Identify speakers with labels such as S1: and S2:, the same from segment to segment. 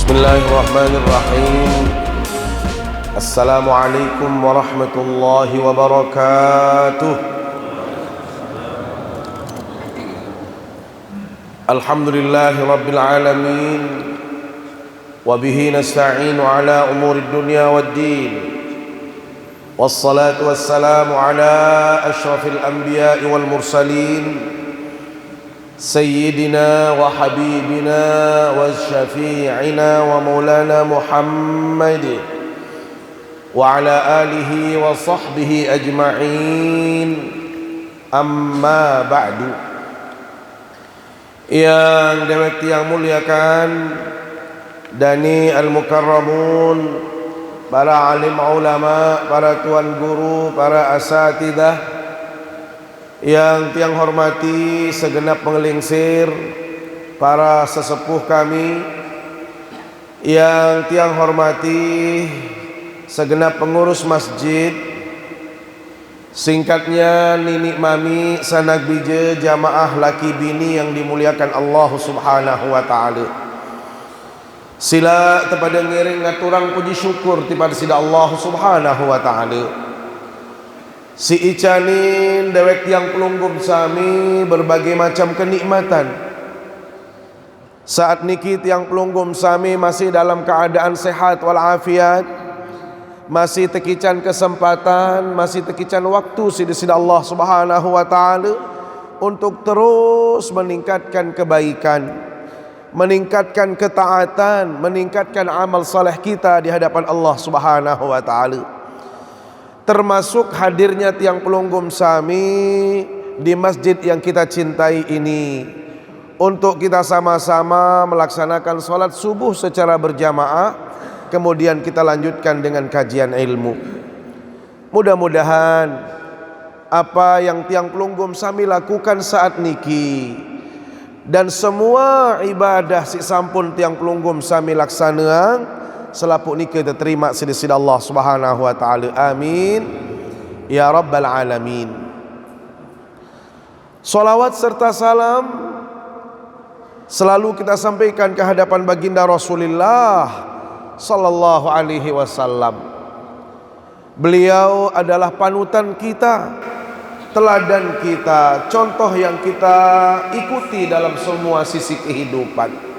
S1: Bismillahirrahmanirrahim. Assalamualaikum warahmatullahi wabarakatuh. Alhamdulillahi rabbil alamin. Wabihi nasta'inu ala umuri dunya waddin. Wassalatu wassalamu ala ashrafil anbiya'i wal mursalin, سيدنا وحبيبنا وشفيعنا ومولانا محمد وعلى آله وصحبه أجمعين. أما بعد. Yang dirahmati yang muliakan Dani al-Mukarramun, para alim ulama, para tuan guru, para asatidah, yang tiang hormati segenap pengelingsir, para sesepuh kami, yang tiang hormati segenap pengurus masjid, singkatnya Nini Mami Sanak Bije jamaah laki bini yang dimuliakan Allah subhanahu wa ta'ala. Sila tepada ngiring ngaturang puji syukur kepada sida Allah subhanahu wa ta'ala. Si icanin dewek yang pelunggum sami berbagai macam kenikmatan. Saat niki tiang pelunggum sami masih dalam keadaan sehat walafiat, masih tekican kesempatan, masih tekican waktu sida Allah subhanahu wa ta'ala untuk terus meningkatkan kebaikan, meningkatkan ketaatan, meningkatkan amal saleh kita di hadapan Allah subhanahu wa ta'ala. Termasuk hadirnya tiang pelunggum sami di masjid yang kita cintai ini, untuk kita sama-sama melaksanakan sholat subuh secara berjamaah, kemudian kita lanjutkan dengan kajian ilmu. Mudah-mudahan apa yang tiang pelunggum sami lakukan saat niki dan semua ibadah si sampun tiang pelunggum sami laksanaan selaput ni kita terima sida Allah subhanahu wa ta'ala. Amin ya rabbal alamin. Salawat serta salam selalu kita sampaikan ke hadapan baginda Rasulullah sallallahu alaihi wasallam. Beliau adalah panutan kita, teladan kita, contoh yang kita ikuti dalam semua sisi kehidupan.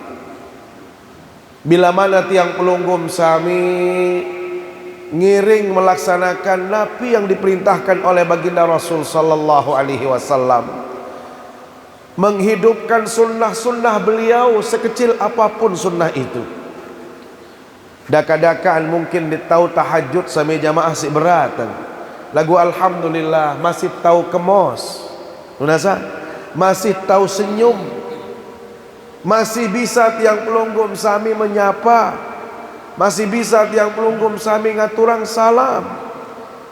S1: Bila mana tiang pelunggum sami ngiring melaksanakan napi yang diperintahkan oleh baginda Rasul sallallahu alaihi wasallam, menghidupkan sunnah-sunnah beliau sekecil apapun sunnah itu. Daka-dakaan mungkin ditau tahajud sampai jamaah si beratan. Lagu alhamdulillah masih tahu kemos. Nunasa masih tahu senyum. Masih bisa tiang pelunggum sami menyapa, masih bisa tiang pelunggum sami ngaturang salam.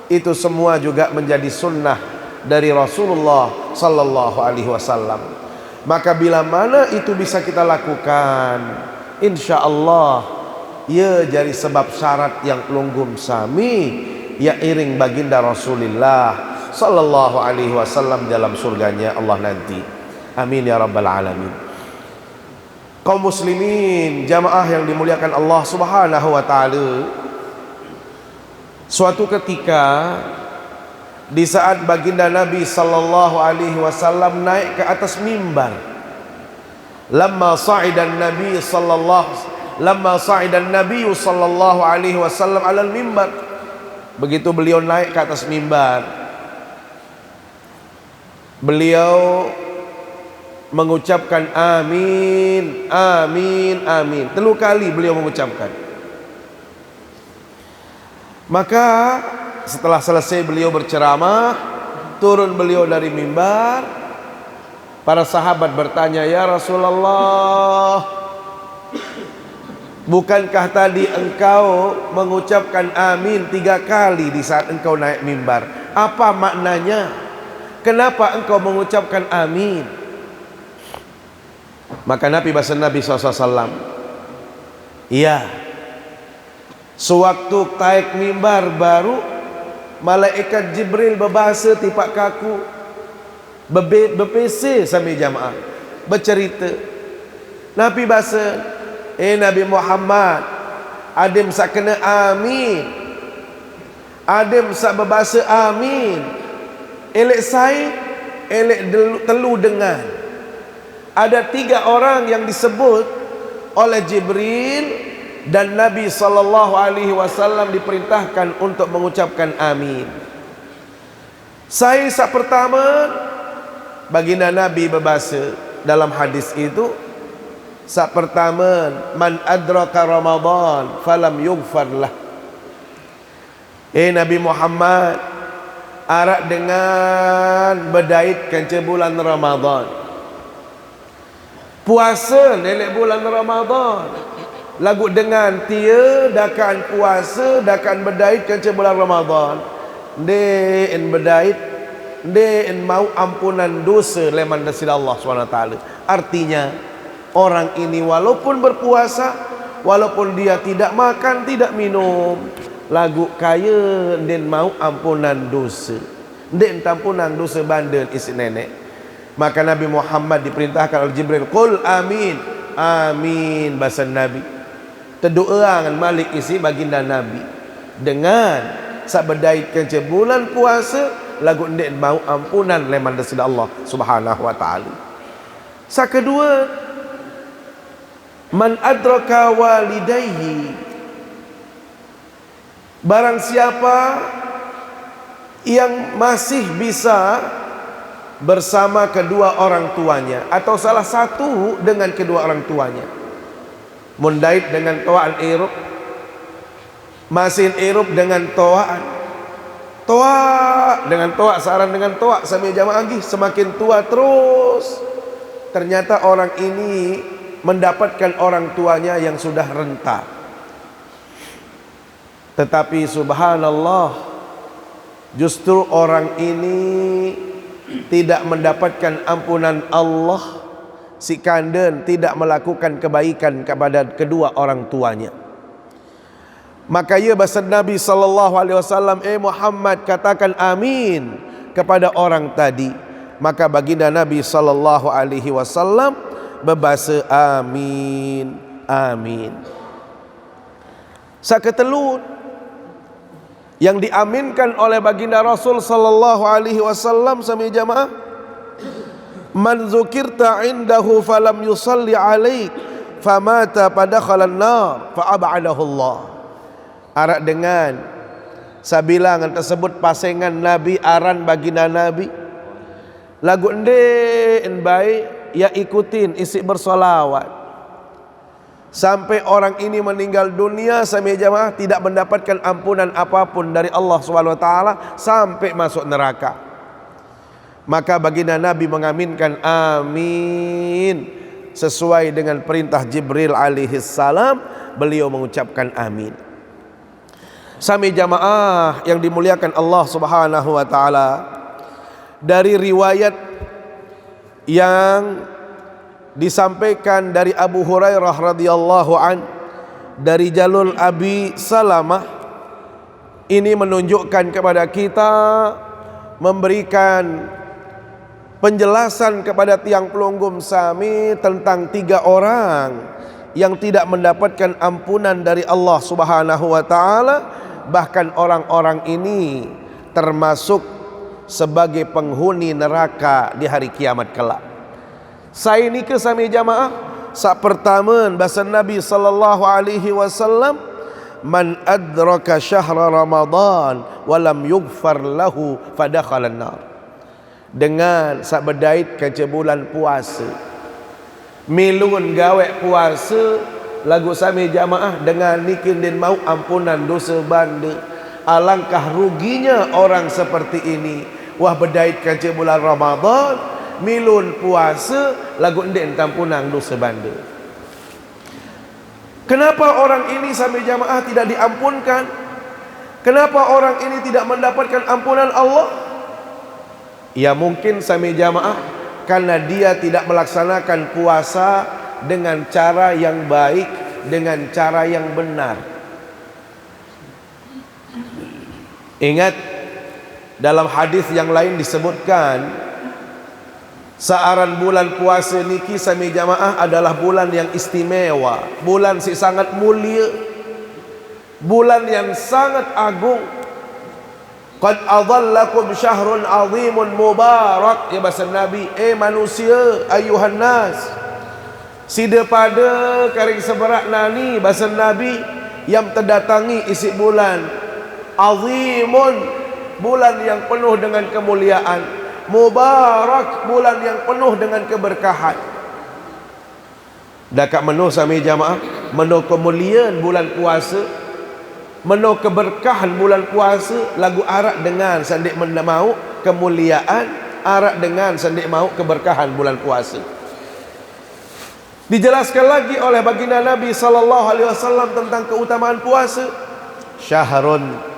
S1: Itu semua juga menjadi sunnah dari Rasulullah sallallahu alaihi wasallam. Maka bila mana itu bisa kita lakukan, insya Allah ia jadi sebab syarat yang pelunggum sami ya iring baginda Rasulullah sallallahu alaihi wasallam dalam surganya Allah nanti. Amin ya rabbal alamin. Kaum muslimin jamaah yang dimuliakan Allah subhanahu wa ta'ala, suatu ketika di saat baginda Nabi sallallahu alaihi wasallam naik ke atas mimbar, lamma sa'idan Nabi sallallahu alaihi wasallam alal mimbar, begitu beliau naik ke atas mimbar, beliau mengucapkan amin, amin, amin. 3 kali beliau mengucapkan. Maka setelah selesai beliau berceramah, turun beliau dari mimbar. Para sahabat bertanya, ya Rasulullah, Bukankah tadi engkau mengucapkan amin 3 kali di saat engkau naik mimbar? Apa maknanya? Kenapa engkau mengucapkan amin? Maka Nabi bahasa Nabi SAW, iya, sewaktu naik mimbar baru malaikat Jibril berbahasa tipak kaku, berpese sambil jamaah, bercerita. Nabi bahasa, Nabi Muhammad, adem sak kena amin, adem sak berbahasa amin, elek sai, elek telu dengan. Ada 3 orang yang disebut oleh Jibril dan Nabi SAW diperintahkan untuk mengucapkan amin. Sai sak pertama, baginda Nabi berbahasa dalam hadis itu, sak pertama, man adraka Ramadan falam yughfar lah. Nabi Muhammad, arak dengan berdaitkan bulan Ramadan, puasa nelek bulan Ramadan, lagu dengan tia dakan puasa dakan berdaitkan bulan Ramadan, den berdait, den mau ampunan dosa leman dari Allah SWT. Artinya orang ini walaupun berpuasa, walaupun dia tidak makan, tidak minum, lagu kaya dan mau ampunan dosa, dan ampunan dosa bandel isi nenek. Maka Nabi Muhammad diperintahkan oleh Jibril, qul amin, amin bahasa Nabi. Terdoa dengan Malik isi baginda Nabi dengan sabedaitkan bulan puasa, lagu dan mau ampunan leman dari Allah Subhanahu wa taala. Sa kedua, man adraka walidayhi, barang siapa yang masih bisa bersama kedua orang tuanya atau salah satu dengan kedua orang tuanya, mundait dengan toaan irup, masin irup dengan toaan, toa dengan toa, saran dengan toa, sambil jamaah lagi semakin tua terus, ternyata orang ini mendapatkan orang tuanya yang sudah renta. Tetapi subhanallah, justru orang ini tidak mendapatkan ampunan Allah si kanden tidak melakukan kebaikan kepada kedua orang tuanya. Maka ia bahasa Nabi SAW, Muhammad, katakan amin kepada orang tadi. Maka baginda Nabi SAW berbahasa amin, amin. Sakatelun yang diaminkan oleh baginda Rasul SAW sami jamaah, man zukirta indahu falam yusalli alaik famata padakhalan nar fa'ab'adahu Allah. Arak dengan sabilangan tersebut pasangan Nabi aran baginda Nabi, lagu en baik ya ikutin isi bersolawat sampai orang ini meninggal dunia sampai jamaah tidak mendapatkan ampunan apapun dari Allah SWT sampai masuk neraka. Maka baginda Nabi mengaminkan amin sesuai dengan perintah Jibril alaihissalam, beliau mengucapkan amin. Sami jamaah yang dimuliakan Allah Subhanahu wa taala, dari riwayat yang disampaikan dari Abu Hurairah radhiyallahu an dari jalur Abi Salamah, ini menunjukkan kepada kita, memberikan penjelasan kepada tiang pelunggum sami tentang 3 orang yang tidak mendapatkan ampunan dari Allah Subhanahu wa taala, bahkan orang-orang ini termasuk sebagai penghuni neraka di hari kiamat kelak. Saya ini ke sami jamaah, sak pertama bahasa Nabi SAW, man adraka syahra Ramadan walam yughfar lahu fadakhalan nar. Dengan sak berdait ke bulan puasa, milun gawe puasa, lagu sami jamaah dengan nikin dan mau ampunan dosa banda. Alangkah ruginya orang seperti ini. Wah berdait ke bulan Ramadan, milun puasa, lagu ndek tampunang dosa banda. Kenapa orang ini sami jamaah tidak diampunkan? Kenapa orang ini tidak mendapatkan ampunan Allah? Ya mungkin sami jamaah karena dia tidak melaksanakan puasa dengan cara yang baik, dengan cara yang benar. Ingat, dalam hadis yang lain disebutkan, saaran bulan puasa niki sami jamaah adalah bulan yang istimewa, bulan si sangat mulia, bulan yang sangat agung. Qad adhallakum syahrun azimun mubarak, ya bahasa Nabi, manusia, ayuhan nas, sida pada karing seberak nani bahasa Nabi yang terdatangi isi bulan azimun, bulan yang penuh dengan kemuliaan, mubarak, bulan yang penuh dengan keberkahan. Dekat menu sami jamaah, menu kemuliaan bulan puasa, menu keberkahan bulan puasa, lagu arak dengan sandik mau kemuliaan, arak dengan sandik mau keberkahan bulan puasa. Dijelaskan lagi oleh baginda Nabi sallallahu alaihi wasallam tentang keutamaan puasa. Syahrun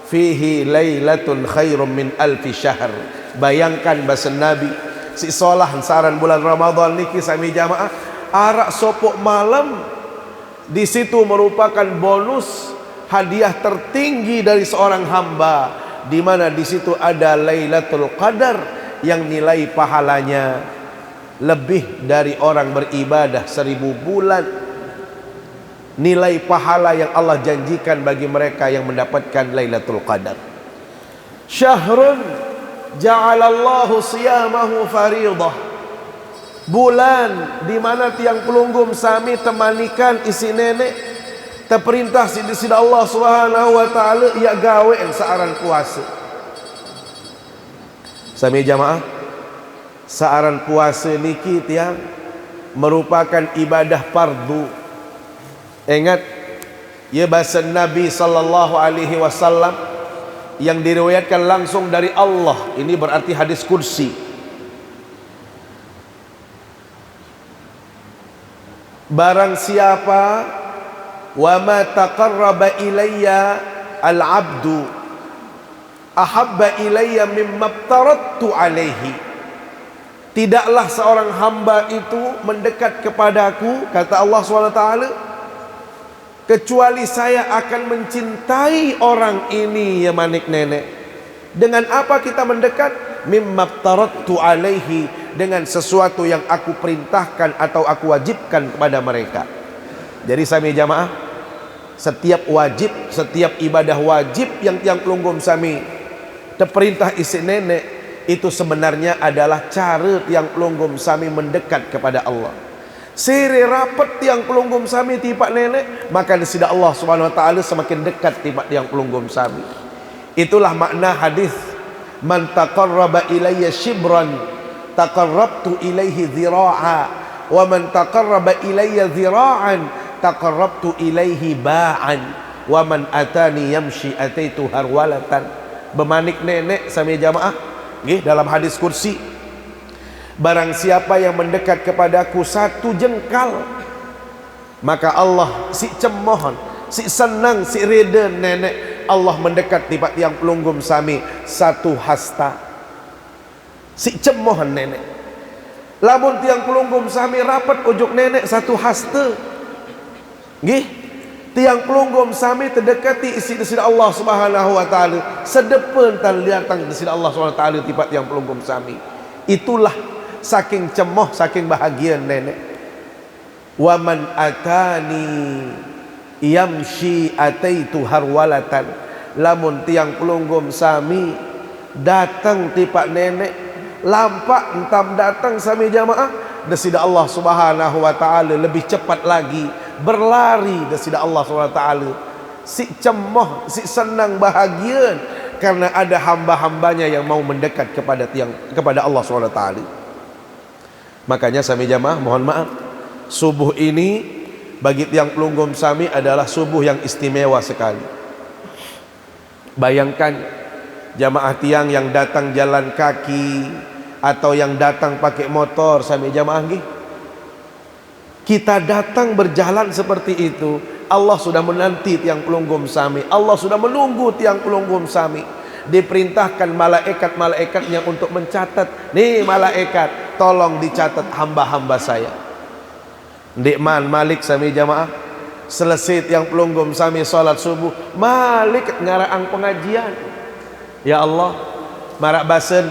S1: fihi lailatun khairum min alfi syahr. Bayangkan bahasa Nabi, si solah saran bulan Ramadan niki sami jamaah, arak sopok malam di situ merupakan bonus hadiah tertinggi dari seorang hamba, di mana di situ ada Lailatul Qadar yang nilai pahalanya lebih dari orang beribadah 1000 bulan. Nilai pahala yang Allah janjikan bagi mereka yang mendapatkan Lailatul Qadar. Syahrun ja'alallahu siyamahu faridah, bulan di mana tiang pelunggum sami temanikan isi nenek, terperintah sidi Allah Subhanahu wa taala ia gawe saaran puasa. Sami jamaah, saaran puasa niki tiang merupakan ibadah fardu. Ingat, ya bahasa Nabi sallallahu alaihi wasallam yang diriwayatkan langsung dari Allah. Ini berarti hadis kursi. Barang siapa wa ma taqarraba ilayya al-'abdu ahabba ilayya mimma aftaradtu alaihi, tidaklah seorang hamba itu mendekat kepadaku, kata Allah SWT, kecuali saya akan mencintai orang ini, ya manik nenek. Dengan apa kita mendekat? Mimma aftaradtu alaihi, dengan sesuatu yang aku perintahkan atau aku wajibkan kepada mereka. Jadi sami jamaah, setiap wajib, setiap ibadah wajib yang tiang pelunggum sami terperintah isi nenek, itu sebenarnya adalah cara tiang pelunggum sami mendekat kepada Allah. Siri rapat tiang pelunggum sami tipak nenek, maka disida Allah Subhanahu wa taala semakin dekat tipak tiang pelunggum sami. Itulah makna hadis, man taqarraba ilayya shibran taqarrabtu ilaihi dhira'a, wa man taqarraba ilayya dhira'an taqarrabtu ilaihi ba'an, wa man atani yamshi ataitu harwalatan. Bemanik nenek sami jamaah nggih dalam hadis kursi, barang siapa yang mendekat kepadaku 1 jengkal, maka Allah si cemohon, si senang, si reda nenek, Allah mendekat di tiang pelunggum sami 1 hasta. Si cemohon nenek. Lamun tiang pelunggum sami rapat ujuk nenek 1 hasta. Nggih, tiang pelunggum sami terdekati isi desida Allah Subhanahu wa taala, sedepen tan datang desida Allah Subhanahu wa taala tiba tiang pelunggum sami. Itulah saking cemoh, saking bahagia nenek. Wa man atani yamshi ataitu harwalatan, lamun tiang pelunggum sami datang tipak nenek, lampak entam datang sami jamaah, desida Allah Subhanahu wa taala lebih cepat lagi berlari desida Allah Subhanahu wa taala. Si cemoh, si senang, bahagia karena ada hamba-hambanya yang mau mendekat kepada Allah Subhanahu wa taala. Makanya sami jamaah, mohon maaf, subuh ini bagi tiang pelunggum sami adalah subuh yang istimewa sekali. Bayangkan jamaah tiang yang datang jalan kaki atau yang datang pakai motor sami jamaah nggih. Kita datang berjalan seperti itu, Allah sudah menanti tiang pelunggum sami, Allah sudah menunggu tiang pelunggum sami. Diperintahkan malaikat-malaikatnya untuk mencatat. Nih malaikat, tolong dicatat hamba-hamba saya. Dikman Malik sami jamaah, selesai tiang pelunggum sami salat subuh, Malik ngaraang pengajian. Ya Allah, marak basen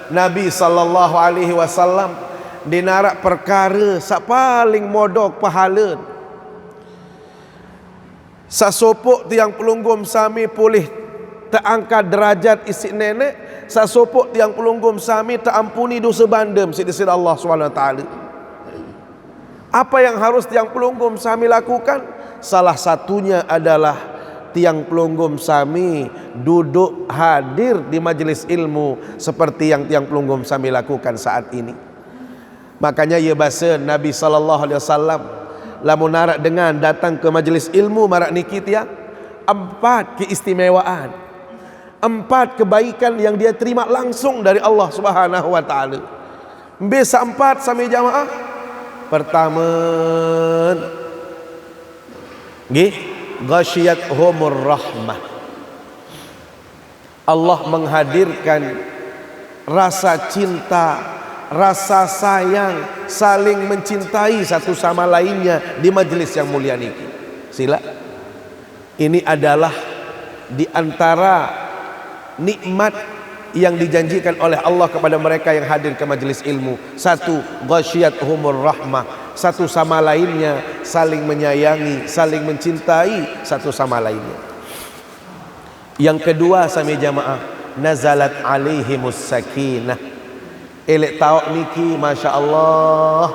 S1: Nabi sallallahu alaihi wasallam dinarak perkara sak paling modok pahala. Sasopok tiang pelunggum sami pulih terangkat derajat isi nenek, sasopok tiang pelunggum sami terampuni dosa bandem di sisi Allah SWT. Apa yang harus tiang pelunggum sami lakukan? Salah satunya adalah tiang pelunggum sami duduk hadir di majelis ilmu seperti yang tiang pelunggum sami lakukan saat ini. Makanya ya bahasa Nabi sallallahu alaihi wasallam lamun narak dengan datang ke majelis ilmu marak niki tiang 4 keistimewaan, 4 kebaikan yang dia terima langsung dari Allah Subhanahu wa taala. Bisa 4 sami jamaah. Pertama, nggih, ghasyiyatuhumur rahmah. Allah menghadirkan rasa cinta, rasa sayang, saling mencintai satu sama lainnya di majelis yang mulia niki. Sila. Ini adalah di antara nikmat yang dijanjikan oleh Allah kepada mereka yang hadir ke majelis ilmu. Satu, ghasyiyatuhumur rahmah, satu sama lainnya saling menyayangi, saling mencintai satu sama lainnya. Yang kedua sami jamaah, nazalat alaihimus sakinah. Elek tauk niki masya Allah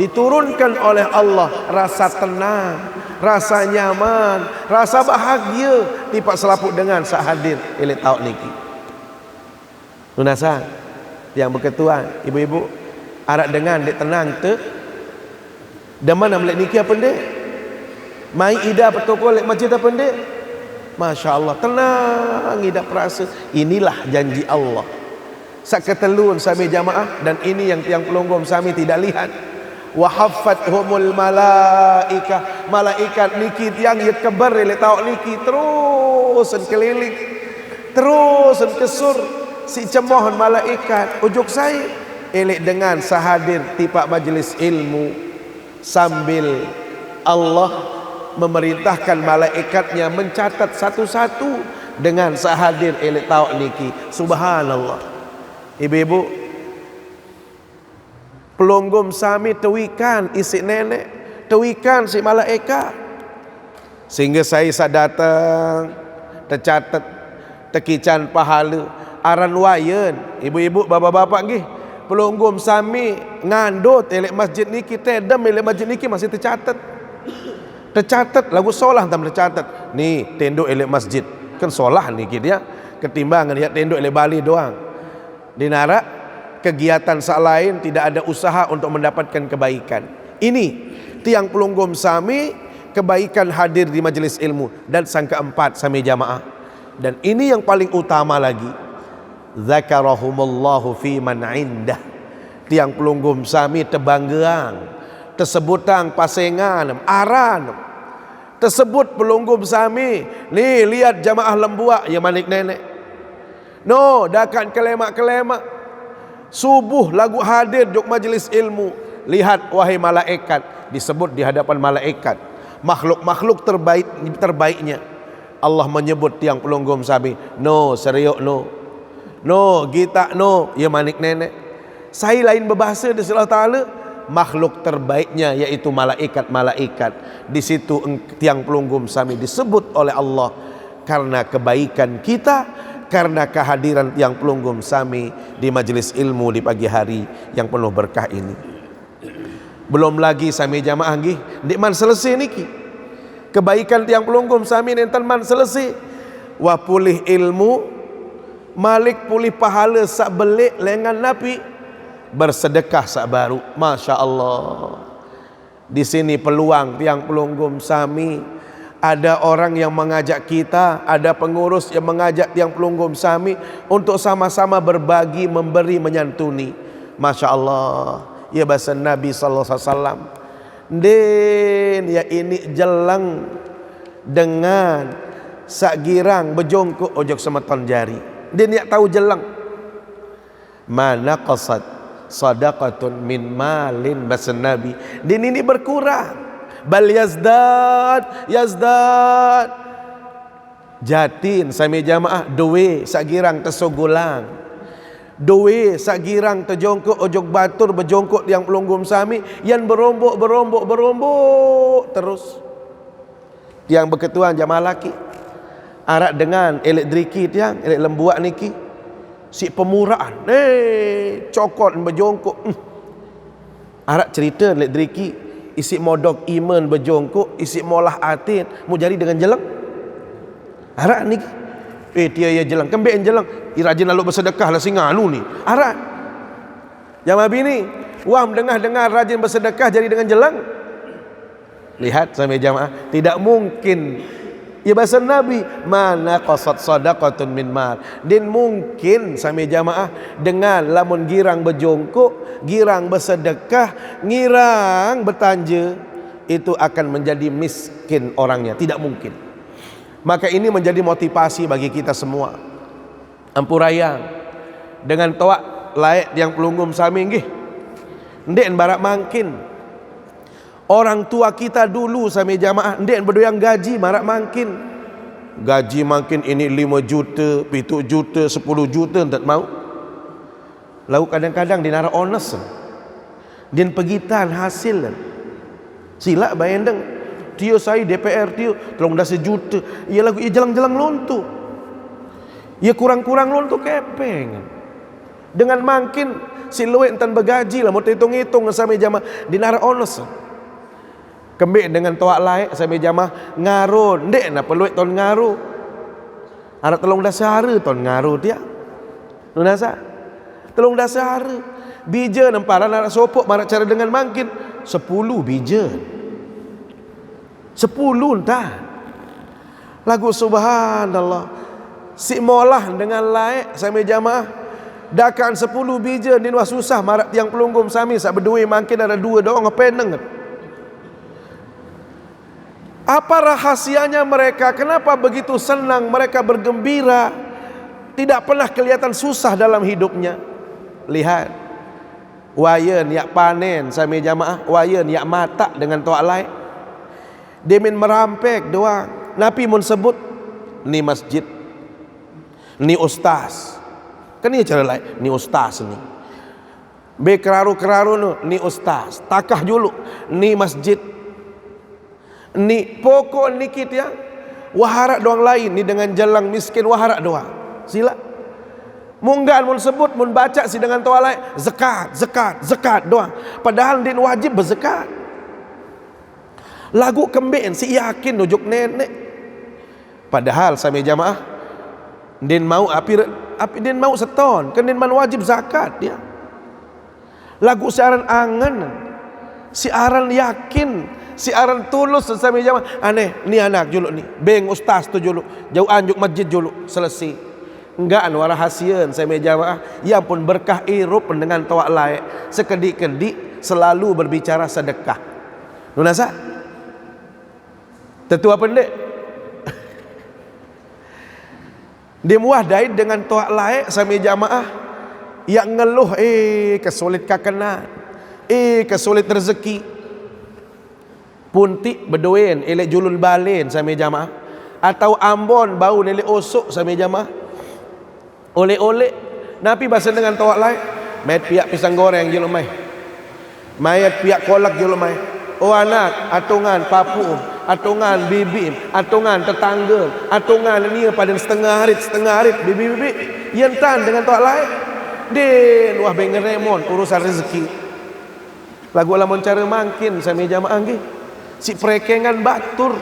S1: diturunkan oleh Allah rasa tenang, rasa nyaman, rasa bahagia tipak selaput dengan saat hadir elek tauk niki. Tunasa yang berketuan ibu-ibu arak dengan dek tenang tu dan mana melek niki apa dek mai ida petokol lek masjid apa dek, masya Allah tenang ida perasa. Inilah janji Allah sak ketelun sami jamaah, dan ini yang tiang pelunggum sami tidak lihat. Wa haffathumul malaika, malaikat niki tiang ye kebar le tahu niki terus keliling terus kesur si cemohon malaikat ujuk saya elek dengan sahadir tipak majelis ilmu sambil Allah memerintahkan malaikatnya mencatat satu-satu dengan sahadir elek tahu niki. Subhanallah. Ibu-ibu, pelunggum sami tewikan isi nenek, tewikan si malaikat, sehingga saya datang tercatat tekican pahala aran wayan. Ibu-ibu, bapa-bapa nggih, pelunggum sami ngandut elek masjid niki, tedam elek masjid niki masih tercatat. Tercatat lagu solah tam tercatat. Nih tenduk elek masjid kan solah niki dia ketimbangan ya tenduk elek Bali doang. Dinarak kegiatan sak lain tidak ada usaha untuk mendapatkan kebaikan. Ini tiang pelunggum sami kebaikan hadir di majelis ilmu. Dan sang keempat sami jamaah, dan ini yang paling utama lagi, zakarahumullahu fi man indah. Tiang pelunggum sami tebanggeang, tersebutang pasengan aran tersebut pelunggum sami. Nih lihat jamaah lembuak ya manik nenek. No, dakan kelemak-kelemak. Subuh lagu hadir jok majelis ilmu. Lihat wahai malaikat, disebut di hadapan malaikat. Makhluk-makhluk terbaiknya. Allah menyebut tiang pelunggum sami. No, seriuk no. No, kita no, ya manik nenek. Saya lain berbahasa di Allah Ta'ala. Makhluk terbaiknya yaitu malaikat-malaikat. Di situ tiang pelunggum sami disebut oleh Allah karena kebaikan kita, karena kehadiran tiang pelunggum sami di majelis ilmu di pagi hari yang penuh berkah ini. Belum lagi sami jamaah nggih, dik man selesai niki. Kebaikan tiang pelunggum sami nenten man selesai. Wa pulih ilmu, malik pulih pahala sak belik lengan napi, bersedekah sak baru. Masya Allah. Di sini peluang tiang pelunggum sami. Ada orang yang mengajak kita, ada pengurus yang mengajak tiang pelunggum sami untuk sama-sama berbagi, memberi, menyantuni. Masya Allah. Ya bahasa Nabi sallallahu alaihi wasallam, Den ya ini jelang dengan sak girang berjongkok ojok semeton jari. Den ya tahu jelang. Mana qasad sadaqatun min malin basan Nabi. Den ini berkurang. Bal yazdad jatin sami jamaah duwe sak girang tesogulang. Duwe sak girang terjongkok ojok batur berjongkok yang pelunggum sami yang berombok terus. Tiang berketuan jamaah laki arak dengan elektriki tiang elek lembuak niki si pemuraan cokot berjongkok arak cerita elektriki isi modok iman berjongkok isi molah atin mau jadi dengan jelang arak niki dia ya jelang kembeen jelang rajin lalu bersedekah lah singanu ni arak jamaah bini wam dengar rajin bersedekah jadi dengan jelang. Lihat sampai jamaah tidak mungkin ya bahasa Nabi mana qasad sadaqatun min mal din mungkin sampai jamaah dengan lamun girang berjongkok girang bersedekah girang bertanja itu akan menjadi miskin orangnya, tidak mungkin. Maka ini menjadi motivasi bagi kita semua. Ampurayang dengan toak laik yang pelunggum sami nggih. Ndek barak mangkin. Orang tua kita dulu sami jamaah ndek berdoyang gaji marak mangkin. Gaji mangkin ini 5 juta, 7 juta, 10 juta tak mau. Lalu kadang-kadang dinara honest. Din pegitan hasil. Silap bayandeng. Tio saya DPR tio tolong dah sejuta. Ia lagu ia jelang-jelang lontu. Ia kurang-kurang lontu kepeng. Dengan mangkin siluet tan bergaji lah mau hitung-hitung sampai jamaah dinara honest. Kembik dengan toak laik sampai jamaah ngaru ndek na peluit ton ngaru. Arab tolong dah sehara ton ngaru dia. Nunasa. Tolong dah sehara. Bija namparan arak sopok marak cara dengan mangkin 10 bija. 10 entah. Lagu subhanallah. Si molah dengan laik sampai jamaah dakan 10 bija ni wah susah marak tiang pelunggum sami sak berdua mangkin ada 2 doang ngepeneng. Apa rahasianya mereka? Kenapa begitu senang mereka bergembira? Tidak pernah kelihatan susah dalam hidupnya. Lihat. Wayan yak panen sami jamaah, wayan yak matak dengan toak lain. Dia min merampek doang. Nabi mun sebut ni masjid. Ni ustaz. Kan ni cara lain, ni ustaz ni. Be keraru-keraru ni ustaz. Takah julu ni masjid. Ni pokok ni kita waharak doang lain ni dengan jalang miskin waharak doang. Sila. Munggan mun sebut mun baca si dengan toa lain zakat doang. Padahal din wajib berzakat. Lagu kembeen si yakin nujuk nenek. Padahal sami jamaah din mau api din mau seton, kan din man wajib zakat dia. Lagu siaran angan, siaran yakin, siaran tulus sami jamaah. Aneh, ni anak juluk ni. Beng ustaz tu juluk, jauh anjuk masjid juluk, selesai. Enggak anu rahasian sami jamaah. Ya pun berkah irup dengan tawak laik, sekedik-kedik selalu berbicara sedekah. Nunasa? Tetua pendek. Dia muah daid dengan toak laik sami jamaah yang ngeluh kesulit kakenan, kesulit rezeki. Puntik berdoen elek julun balen sami jamaah atau ambon bau elek osok sami jamaah. Oleh-oleh Nabi bahasa dengan toak laik, mayat piak pisang goreng julun mai. Mayat piak kolak julun mai. Oh anak, atungan papum, atungan bibim, atungan tetangga, atungan ni pada setengah harit bibi-bibi yentan dengan toak lain. Den wah bengen remon urusan rezeki. Lagu lamun cara mangkin sami jamaah nggih. Si prekengan batur.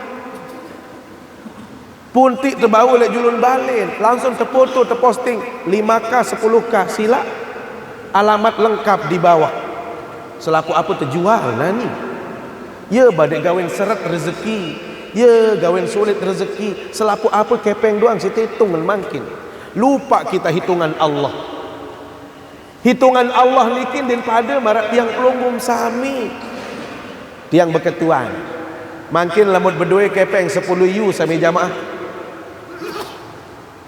S1: Puntik terbau oleh julun balen, langsung terfoto terposting 5k 10k sila. Alamat lengkap di bawah. Selaku apa terjual nani. Ya badai gawen seret rezeki, ya gawen sulit rezeki, selapu apa kepeng doang kita hitungan mangkin. Lupa kita hitungan Allah. Hitungan Allah nikin daripada marak tiang pelunggum sami. tiang berketuan makin lamut berdua kepeng 10 yu sami jamaah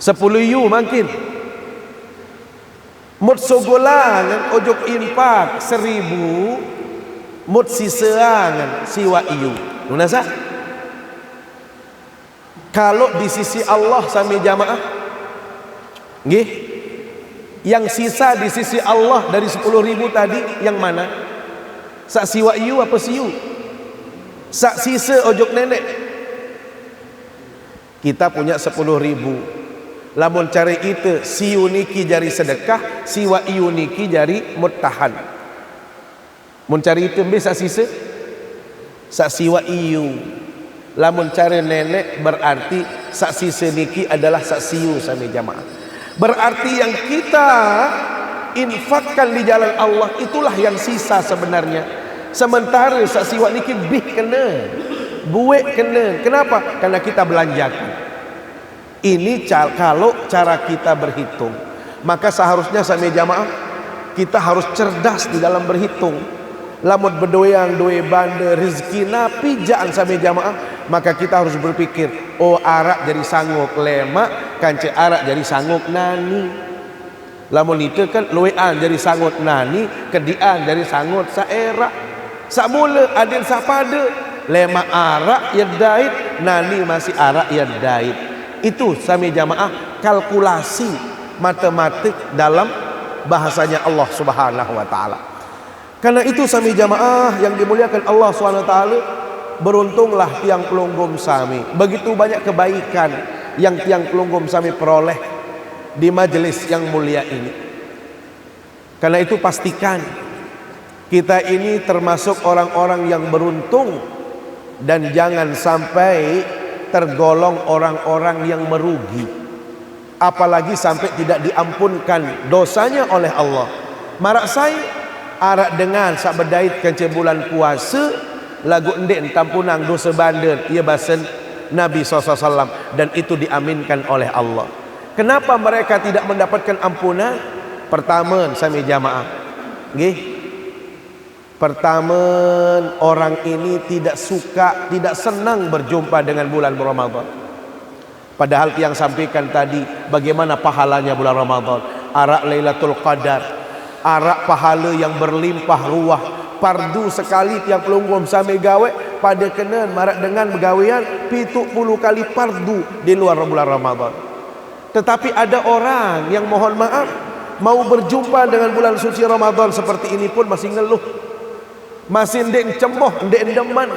S1: 10 yu makin mut sogolangan ojok impak 1000 mut siseangan siwa yu lunasa kalau di sisi Allah sami jamaah nggih yang sisa di sisi Allah dari 10.000 tadi yang mana sak siwa yu apa siu sak sisa ojok nenek kita punya 10.000 lamun cari itu siu niki jari sedekah siwa iu niki jari muttahan mun cari itu bisa sisa sak siwa iu lamun cari nenek berarti sak sisa niki adalah sak siu sami jamaah berarti yang kita infakkan di jalan Allah itulah yang sisa sebenarnya. Sementara sak siwa niki bih kena buek kena. Kenapa? Karena kita belanjakan. Ini kalau cara kita berhitung, maka seharusnya sami jamaah kita harus cerdas di dalam berhitung. Lamun berdoyang doe bande rezeki napi jaan sami jamaah, maka kita harus berpikir, oh arak jadi sanggup lemak, kance arak jadi sanggup nani. Lamun itu kan luean jadi sanggup nani, kedian jadi sanggup saerak. Sak mula adin sapada lema arak ya dait nani masih arak ya dait. Itu sami jamaah kalkulasi matematik dalam bahasanya Allah Subhanahu wa taala. Karena itu sami jamaah yang dimuliakan Allah Subhanahu wa taala, beruntunglah tiang pelunggum sami. Begitu banyak kebaikan yang tiang pelunggum sami peroleh di majelis yang mulia ini. Karena itu pastikan kita ini termasuk orang-orang yang beruntung dan jangan sampai tergolong orang-orang yang merugi, apalagi sampai tidak diampunkan dosanya oleh Allah. Marak saya arak dengan sak berdait kance bulan puasa lagu endek tampunang dosa bandar ia basen Nabi SAW dan itu diaminkan oleh Allah. Kenapa mereka tidak mendapatkan ampunan? Pertama sami jamaah nggih, pertama, orang ini tidak suka, tidak senang berjumpa dengan bulan Ramadan. Padahal yang sampaikan tadi bagaimana pahalanya bulan Ramadan. Arak Lailatul Qadar, arak pahala yang berlimpah ruah. Pardu sekali tiang pelunggum sami gawe pada kenan marak dengan begawian 70 kali pardu di luar bulan Ramadan. Tetapi ada orang yang mohon maaf mau berjumpa dengan bulan suci Ramadan seperti ini pun masih ngeluh, masih ndek cemoh, ndek deman.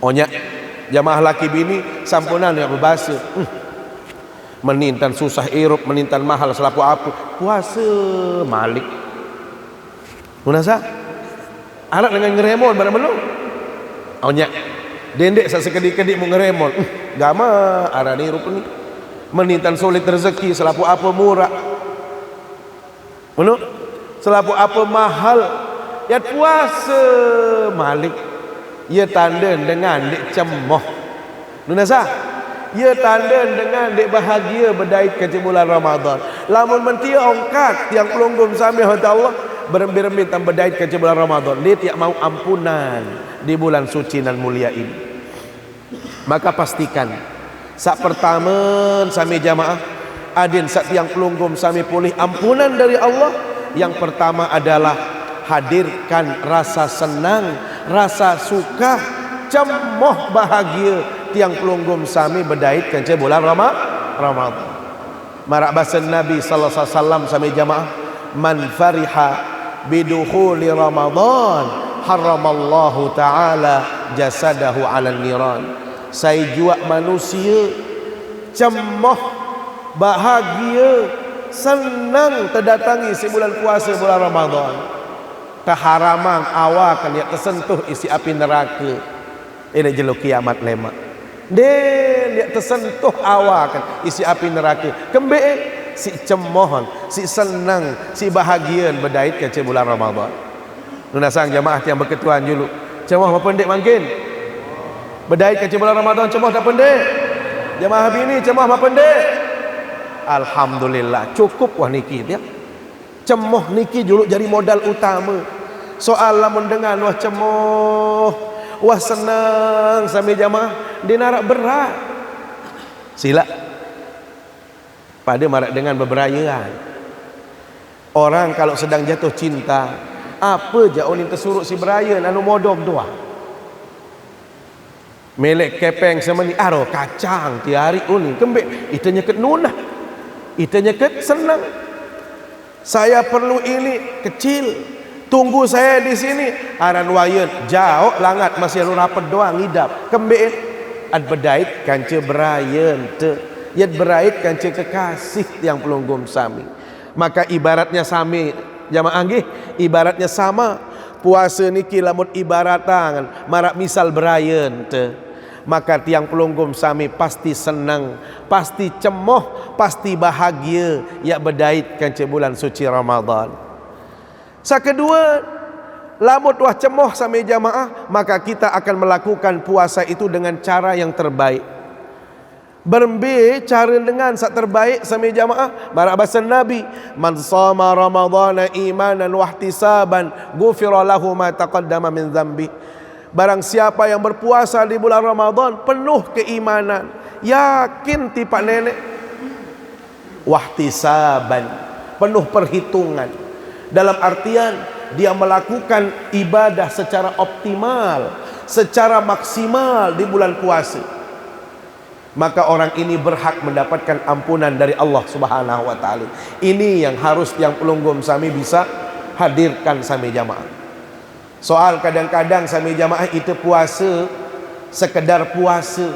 S1: Onya jamaah laki bini sampunan yang berbahasa menintan susah irup, menintan mahal selaku apa puasa malik munasa anak dengan ngeremon barang belum onya dendek sekedik-kedik mau ngeremon gama arah ni rupa ni menintan sulit rezeki selaku apa murah menurut selaku apa mahal ya puasa malik ia tanda dengan dek cemoh nunasa ia tanda dengan dek bahagia berdait ke bulan Ramadan. Lamun mentia ongkat yang pelunggum sami Allah berembir-embir tam berdait ke bulan Ramadan, dia tidak mau ampunan di bulan suci dan mulia ini. Maka pastikan sak pertama sami jamaah adin sak yang pelunggum sami pulih ampunan dari Allah. Yang pertama adalah hadirkan rasa senang, rasa suka, cemoh bahagia tiang pelunggum sami berdait kance bulan Ramadan. Marak bahasa Nabi sallallahu alaihi wasallam sami jamaah, man fariha bidukhuli Ramadan haramallahu taala jasadahu 'alan niran. Saya jua manusia cemoh bahagia senang terdatangi si bulan puasa bulan Ramadan. Keharaman awakan yang tersentuh isi api neraka. Ini jeluk kiamat lemak. Dia tersentuh awakan isi api neraka. Kembe si cemohon, si senang, si bahagian berdait ke bulan Ramadan. Nunasang jamaah yang berketuan dulu. Cemoh apa pendek mungkin? Berdait ke bulan Ramadan cemoh tak pendek. Jamaah bini cemoh apa pendek? Alhamdulillah cukup wah niki dia. Cemoh niki dulu jadi modal utama. Soal lamun dengan wah cemoh, wah senang sampai jamaah, dia narak berat. Sila. Pada marak dengan beberayaan. Orang kalau sedang jatuh cinta, apa je orang tersuruh si berayan anu modok doa. Melek kepeng sama ni aro kacang tiari uni kembek itu nyeket nunah. Itu nyeket senang. Saya perlu ini kecil. Tunggu saya di sini. Aran wayan jauh langat masih lu rapat doang ngidap. Kembek ad bedait kanca berayan te. Yat berait kanca kekasih yang pelunggum sami. Maka ibaratnya sami jamaah nggih, ibaratnya sama. Puasa niki lamun ibaratan marak misal berayan te. Maka tiang pelunggum sami pasti senang, pasti cemoh, pasti bahagia ya bedait kanca bulan suci Ramadan. Kedua, lamun wah cemoh sami jamaah, maka kita akan melakukan puasa itu dengan cara yang terbaik. Berembe cara dengan sak terbaik sami jamaah, marak bahasa Nabi, man shama ramadhana imanan wa ihtisaban ghufira lahu ma taqaddama min dzambi. Barang siapa yang berpuasa di bulan Ramadan penuh keimanan, yakin tipak nenek, wahtisaban, penuh perhitungan. Dalam artian dia melakukan ibadah secara optimal, secara maksimal di bulan puasa. Maka orang ini berhak mendapatkan ampunan dari Allah Subhanahu wa taala. Ini yang harus yang pelunggum sami bisa hadirkan sami jamaah. Soal kadang-kadang sami jamaah itu puasa sekedar puasa.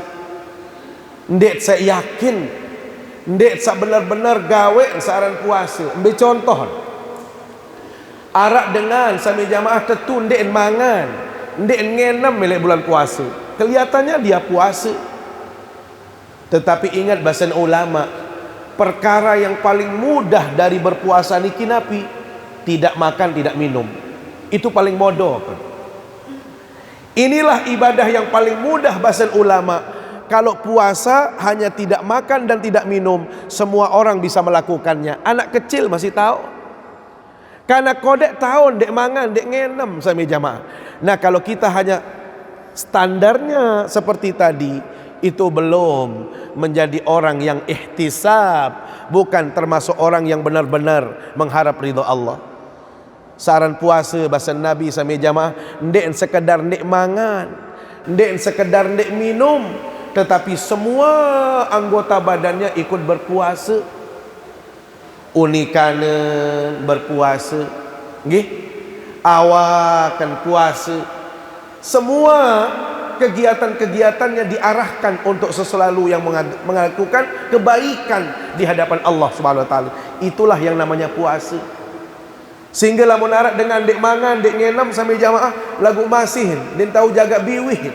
S1: Ndek saya yakin, ndek saya benar-benar gawe saran puasa. Ambil contoh. Arak dengan sami jamaah tetu ndek mangan, ndek ngenem melek bulan puasa. Kelihatannya dia puasa. Tetapi ingat bahasa ulama, perkara yang paling mudah dari berpuasa niki napi tidak makan, tidak minum. Itu paling modoh. Inilah ibadah yang paling mudah bahasa ulama. Kalau puasa hanya tidak makan dan tidak minum, semua orang bisa melakukannya. Anak kecil masih tahu. Karena kodek tahun dek mangan, dek ngenem sami jamaah. Nah, kalau kita hanya standarnya seperti tadi, itu belum menjadi orang yang ihtisab, bukan termasuk orang yang benar-benar mengharap ridha Allah. Saran puasa bahasa Nabi sami jamaah, ndek sekedar ndek mangan, ndek sekedar ndek minum, tetapi semua anggota badannya ikut berpuasa. Unikanen berpuasa, nggih, awakan puasa. Semua kegiatan-kegiatannya diarahkan untuk selalu yang melakukan kebaikan di hadapan Allah Subhanahu wa taala. Itulah yang namanya puasa. Sehingga lamun arak dengan dek mangan, dek ngenem sampai jamaah lagu masihin, din tahu jaga biwih,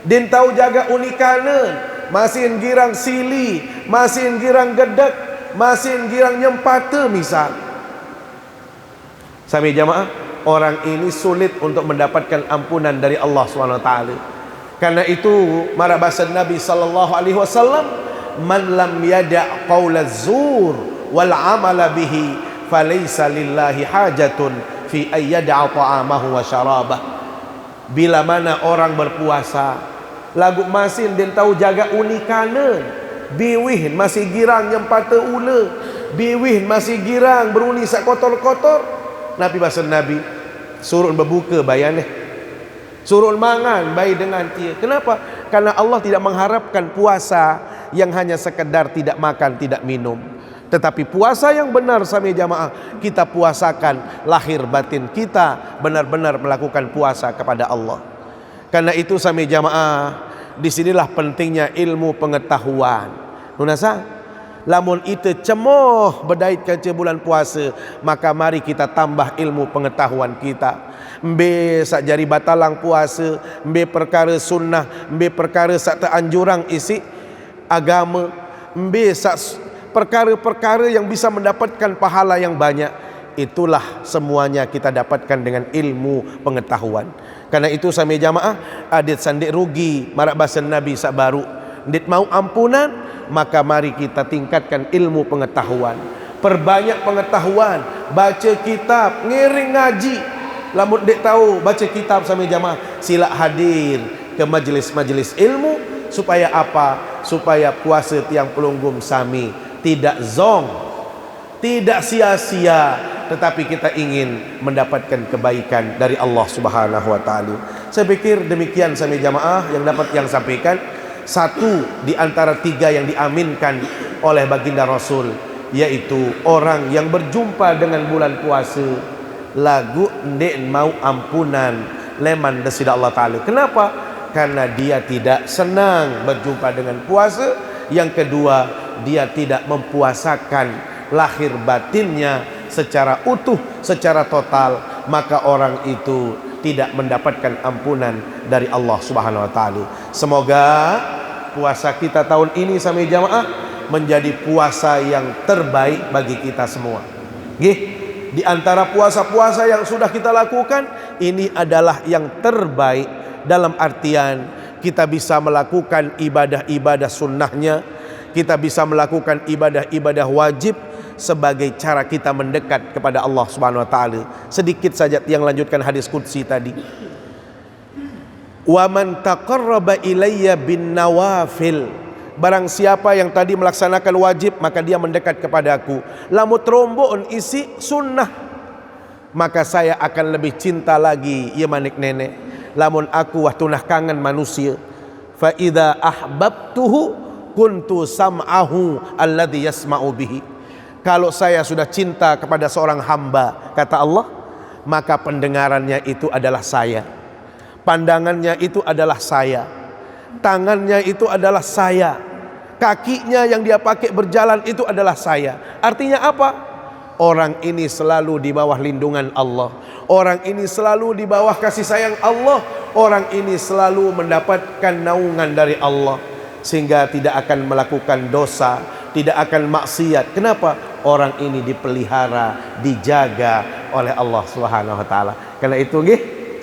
S1: din tahu jaga unikanen, masihin girang sili, masihin girang gedek, masihin girang nyempate misal. Sampai jamaah, orang ini sulit untuk mendapatkan ampunan dari Allah Subhanahu wa taala. Karena itu marah bahasa Nabi sallallahu alaihi wasallam, man lam yada' qaulaz zur wal amala bihi falaysa lillahi hajatun fi ayyada'a ta'amahu wa syarabah. Bila mana orang berpuasa lagu masin dan tahu jaga unikanen, biwih masih girang nyempate ule, biwih masih girang beruni sak kotor-kotor, Nabi bahasa Nabi suruh berbuka bayaneh, suruh mangan baik dengan dia. Kenapa? Karena Allah tidak mengharapkan puasa yang hanya sekedar tidak makan, tidak minum. Tetapi puasa yang benar sami jamaah, kita puasakan lahir batin kita, benar-benar melakukan puasa kepada Allah. Karena itu sami jamaah, disinilah pentingnya ilmu pengetahuan. Nunasa, lamun itu cemoh bedait kaca bulan puasa, maka mari kita tambah ilmu pengetahuan kita. Mbe sak jari batalang puasa, mbe perkara sunnah, mbe perkara sak teanjurang isi agama, mbe sak perkara-perkara yang bisa mendapatkan pahala yang banyak. Itulah semuanya kita dapatkan dengan ilmu pengetahuan. Karena itu sami jamaah, adit sandik rugi marak bahasa Nabi sak baru, ndit mau ampunan, maka mari kita tingkatkan ilmu pengetahuan. Perbanyak pengetahuan, baca kitab, ngiring ngaji. lamun dek tahu baca kitab sama jamaah, sila hadir ke majlis-majlis ilmu. Supaya apa? Supaya puasa tiang pelunggum sami tidak zong, tidak sia-sia, tetapi kita ingin mendapatkan kebaikan dari Allah Subhanahu wa taala. Saya pikir demikian sami jamaah yang dapat yang sampaikan. Satu di antara tiga yang diaminkan oleh baginda Rasul, yaitu orang yang berjumpa dengan bulan puasa lagu ndek mau ampunan leman desida Allah taala. Kenapa? Karena dia tidak senang berjumpa dengan puasa. Yang kedua, dia tidak mempuasakan lahir batinnya secara utuh, secara total, maka orang itu tidak mendapatkan ampunan dari Allah Subhanahu wa taala. Semoga puasa kita tahun ini sami jamaah menjadi puasa yang terbaik bagi kita semua. Di antara puasa-puasa yang sudah kita lakukan, ini adalah yang terbaik. Dalam artian kita bisa melakukan ibadah-ibadah sunnahnya, kita bisa melakukan ibadah-ibadah wajib sebagai cara kita mendekat kepada Allah Subhanahu wa taala. Sedikit saja yang lanjutkan hadis qudsi tadi. Wa man taqarraba ilayya bin nawafil. Barang siapa yang tadi melaksanakan wajib, maka dia mendekat kepadaku. Lamu trombon isi sunnah, maka saya akan lebih cinta lagi ya manik nenek. Lamun aku wahtunah kangen manusia, fa idza ahbabtuhu kuntu sam'ahu alladhi yasma'u bihi. Kalau saya sudah cinta kepada seorang hamba, kata Allah, maka pendengarannya itu adalah saya, pandangannya itu adalah saya, tangannya itu adalah saya, kakinya yang dia pakai berjalan itu adalah saya. Artinya apa? Orang ini selalu di bawah lindungan Allah. Orang ini selalu di bawah kasih sayang Allah. Orang ini selalu mendapatkan naungan dari Allah, sehingga tidak akan melakukan dosa, tidak akan maksiat. Kenapa? Orang ini dipelihara, dijaga oleh Allah Subhanahu wa taala. Karena itu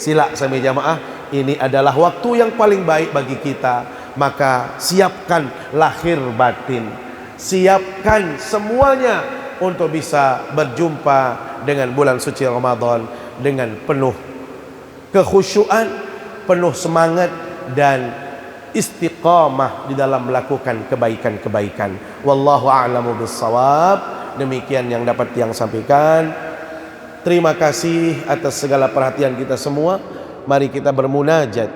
S1: sila sami jamaah, ini adalah waktu yang paling baik bagi kita. Maka siapkan lahir batin, siapkan semuanya untuk bisa berjumpa dengan bulan suci Ramadan dengan penuh kekhusyuan, penuh semangat dan istiqamah di dalam melakukan kebaikan-kebaikan. Wallahu a'lamu bissawab. Demikian yang dapat yang sampaikan. Terima kasih atas segala perhatian kita semua. Mari kita bermunajat.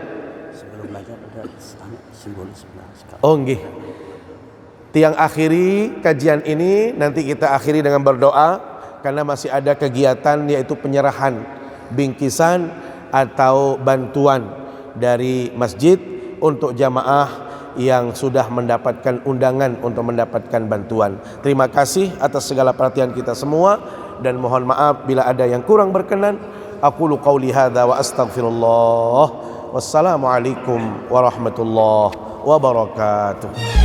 S2: Sebelum belajar ada simbol sebelah.
S1: Oh nggih. Tiang akhiri kajian ini, nanti kita akhiri dengan berdoa, karena masih ada kegiatan yaitu penyerahan bingkisan atau bantuan dari masjid untuk jamaah yang sudah mendapatkan undangan untuk mendapatkan bantuan. Terima kasih atas segala perhatian kita semua dan mohon maaf bila ada yang kurang berkenan. Aqulu qauli hadza wa astaghfirullah. Wassalamualaikum warahmatullahi wabarakatuh.